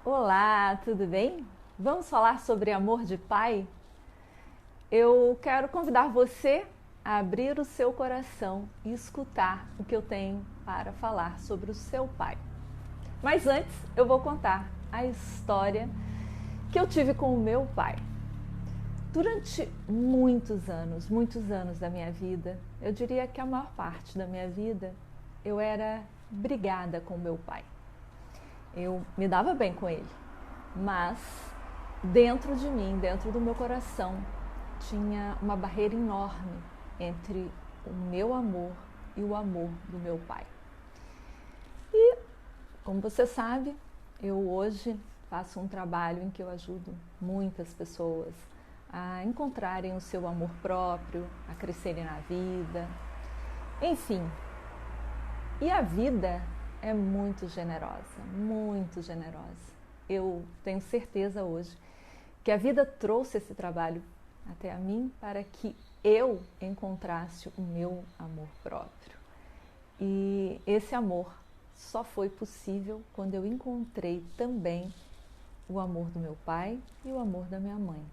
Olá, tudo bem? Vamos falar sobre amor de pai? Eu quero convidar você a abrir o seu coração e escutar o que eu tenho para falar sobre o seu pai. Mas antes, eu vou contar a história que eu tive com o meu pai. Durante muitos anos da minha vida, eu diria que a maior parte da minha vida, eu era brigada com o meu pai. Eu me dava bem com ele, mas dentro de mim, dentro do meu coração, tinha uma barreira enorme entre o meu amor e o amor do meu pai. E, como você sabe, eu hoje faço um trabalho em que eu ajudo muitas pessoas a encontrarem o seu amor próprio, a crescerem na vida, enfim. E a vida é muito generosa, muito generosa. Eu tenho certeza hoje que a vida trouxe esse trabalho até a mim para que eu encontrasse o meu amor próprio. E esse amor só foi possível quando eu encontrei também o amor do meu pai e o amor da minha mãe.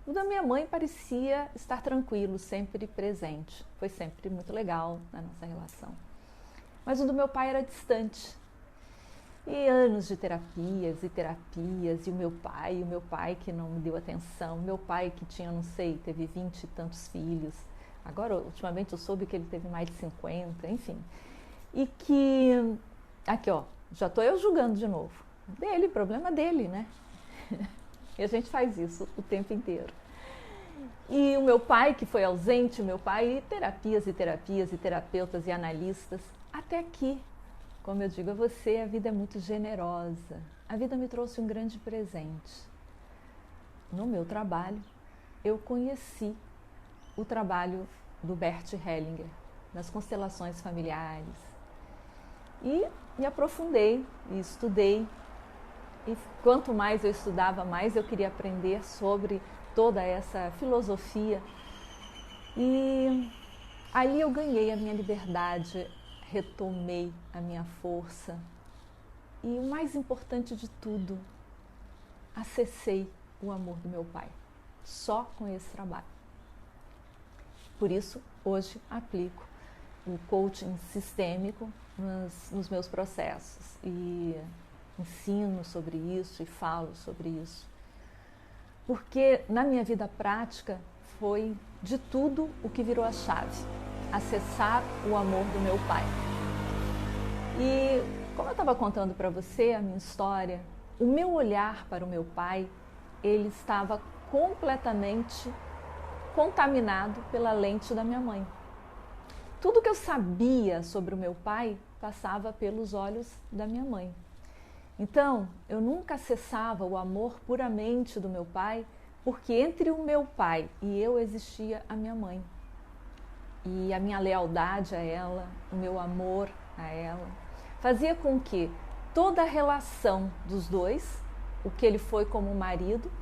O da minha mãe parecia estar tranquilo, sempre presente. Foi sempre muito legal na nossa relação. Mas o do meu pai era distante. E anos de terapias, e o meu pai que não me deu atenção, o meu pai que tinha, não sei, teve 20 e tantos filhos. Agora, ultimamente, eu soube que ele teve mais de 50, enfim. E que, aqui ó, já estou eu julgando de novo. Dele, problema dele, né? E a gente faz isso o tempo inteiro. E o meu pai que foi ausente, o meu pai, e terapias, e terapeutas e analistas, até aqui. Como eu digo a você, a vida é muito generosa. A vida me trouxe um grande presente. No meu trabalho, eu conheci o trabalho do Bert Hellinger, das constelações familiares. E me aprofundei e estudei. E quanto mais eu estudava, mais eu queria aprender sobre toda essa filosofia. E ali eu ganhei a minha liberdade, retomei a minha força e o mais importante de tudo, acessei o amor do meu pai, só com esse trabalho. Por isso, hoje aplico o coaching sistêmico nos meus processos e ensino sobre isso e falo sobre isso. Porque na minha vida prática foi de tudo o que virou a chave. Acessar o amor do meu pai. E como eu estava contando para você a minha história, o meu olhar para o meu pai, ele estava completamente contaminado pela lente da minha mãe. Tudo que eu sabia sobre o meu pai passava pelos olhos da minha mãe. Então, eu nunca acessava o amor puramente do meu pai, porque entre o meu pai e eu existia a minha mãe. E a minha lealdade a ela, o meu amor a ela, fazia com que toda a relação dos dois, o que ele foi como marido,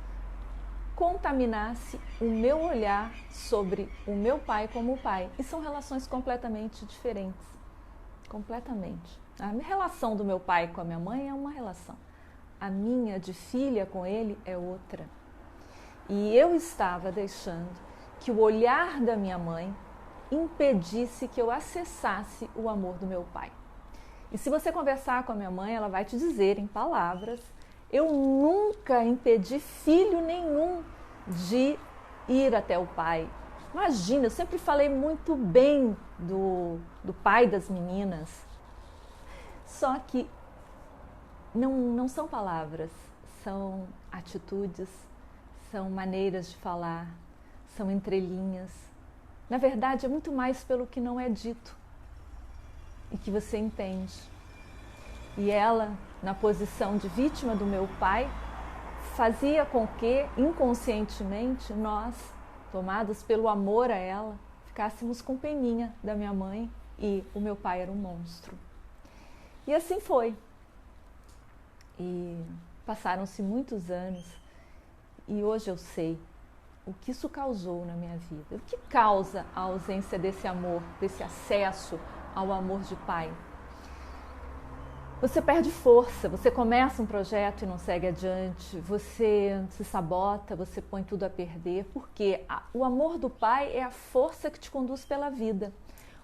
contaminasse o meu olhar sobre o meu pai como pai. E são relações completamente diferentes. Completamente. A minha relação do meu pai com a minha mãe é uma relação. A minha de filha com ele é outra. E eu estava deixando que o olhar da minha mãe impedisse que eu acessasse o amor do meu pai. E se você conversar com a minha mãe, ela vai te dizer em palavras, eu nunca impedi filho nenhum de ir até o pai. Imagina, eu sempre falei muito bem do pai das meninas. Só que não são palavras, são atitudes, são maneiras de falar, são entrelinhas. Na verdade, é muito mais pelo que não é dito e que você entende. E ela, na posição de vítima do meu pai, fazia com que, inconscientemente, nós, tomados pelo amor a ela, ficássemos com peninha da minha mãe e o meu pai era um monstro. E assim foi. E passaram-se muitos anos e hoje eu sei o que isso causou na minha vida. O que causa a ausência desse amor, desse acesso ao amor de pai? Você perde força, você começa um projeto e não segue adiante, você se sabota, você põe tudo a perder, porque o amor do pai é a força que te conduz pela vida.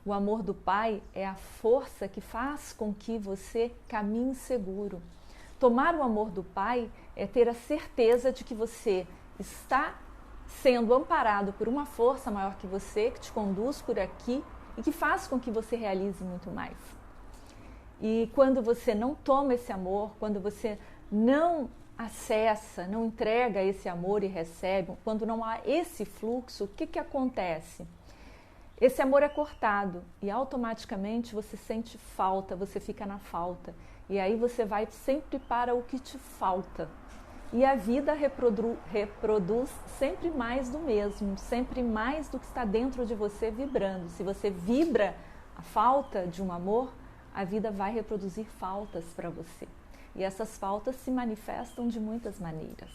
O amor do pai é a força que faz com que você caminhe seguro. Tomar o amor do pai é ter a certeza de que você está sendo amparado por uma força maior que você, que te conduz por aqui e que faz com que você realize muito mais. E quando você não toma esse amor, quando você não acessa, não entrega esse amor e recebe, quando não há esse fluxo, o que acontece? Esse amor é cortado e automaticamente você sente falta, você fica na falta. E aí você vai sempre para o que te falta. E a vida reproduz sempre mais do mesmo, sempre mais do que está dentro de você vibrando. Se você vibra a falta de um amor, a vida vai reproduzir faltas para você. E essas faltas se manifestam de muitas maneiras.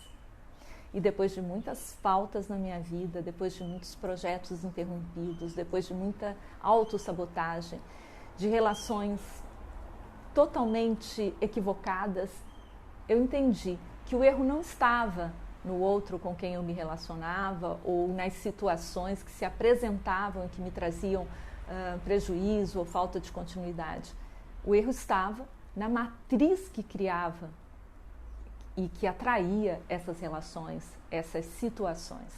E depois de muitas faltas na minha vida, depois de muitos projetos interrompidos, depois de muita autossabotagem, de relações totalmente equivocadas, eu entendi que o erro não estava no outro com quem eu me relacionava ou nas situações que se apresentavam e que me traziam prejuízo ou falta de continuidade. O erro estava na matriz que criava e que atraía essas relações, essas situações.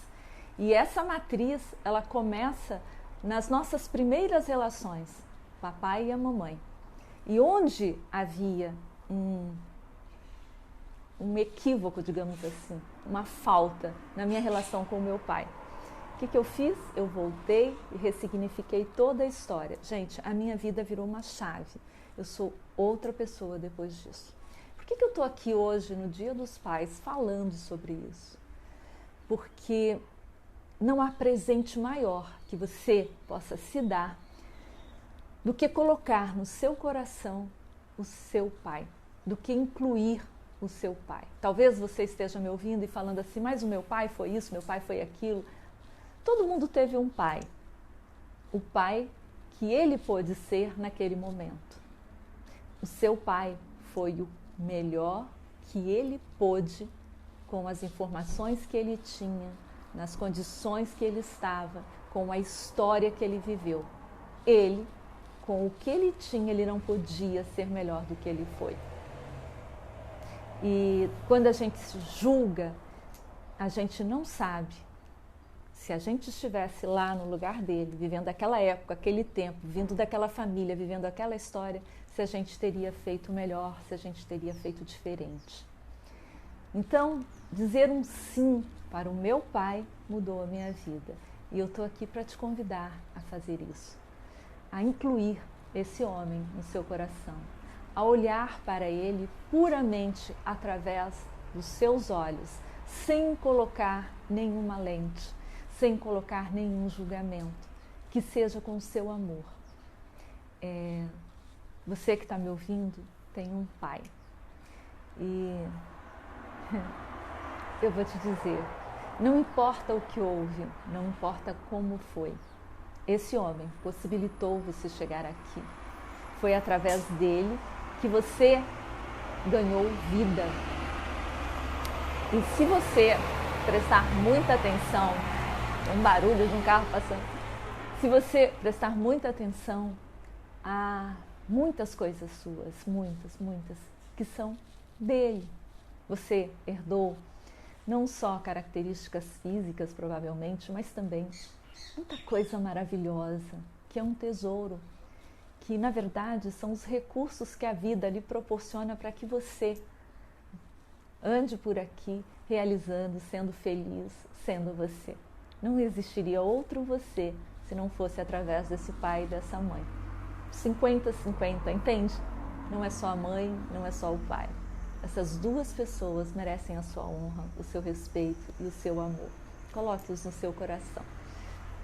E essa matriz, ela começa nas nossas primeiras relações, papai e a mamãe. E onde havia um equívoco, digamos assim, uma falta na minha relação com o meu pai. O que eu fiz? Eu voltei e ressignifiquei toda a história. Gente, a minha vida virou uma chave. Eu sou outra pessoa depois disso. Por que eu estou aqui hoje, no Dia dos Pais, falando sobre isso? Porque não há presente maior que você possa se dar do que colocar no seu coração o seu pai, do que incluir o seu pai. Talvez você esteja me ouvindo e falando assim, mas o meu pai foi isso, meu pai foi aquilo. Todo mundo teve um pai. O pai que ele pôde ser naquele momento. O seu pai foi o melhor que ele pôde com as informações que ele tinha, nas condições que ele estava, com a história que ele viveu. Ele, com o que ele tinha, ele não podia ser melhor do que ele foi. E quando a gente se julga, a gente não sabe se a gente estivesse lá no lugar dele, vivendo aquela época, aquele tempo, vindo daquela família, vivendo aquela história, se a gente teria feito melhor, se a gente teria feito diferente. Então, dizer um sim para o meu pai mudou a minha vida. E eu estou aqui para te convidar a fazer isso, a incluir esse homem no seu coração, a olhar para ele puramente através dos seus olhos, sem colocar nenhuma lente, sem colocar nenhum julgamento, que seja com o seu amor. Você que está me ouvindo tem um pai. E eu vou te dizer, não importa o que houve, não importa como foi, esse homem possibilitou você chegar aqui. Foi através dele que você ganhou vida. E se você prestar muita atenção, tem um barulho de um carro passando, se você prestar muita atenção, há muitas coisas suas, muitas, que são dele. Você herdou não só características físicas, provavelmente, mas também muita coisa maravilhosa, que é um tesouro, que na verdade são os recursos que a vida lhe proporciona para que você ande por aqui realizando, sendo feliz, sendo você. Não existiria outro você se não fosse através desse pai e dessa mãe. 50-50, entende? Não é só a mãe, não é só o pai. Essas duas pessoas merecem a sua honra, o seu respeito e o seu amor. Coloque-os no seu coração.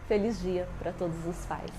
Feliz dia para todos os pais.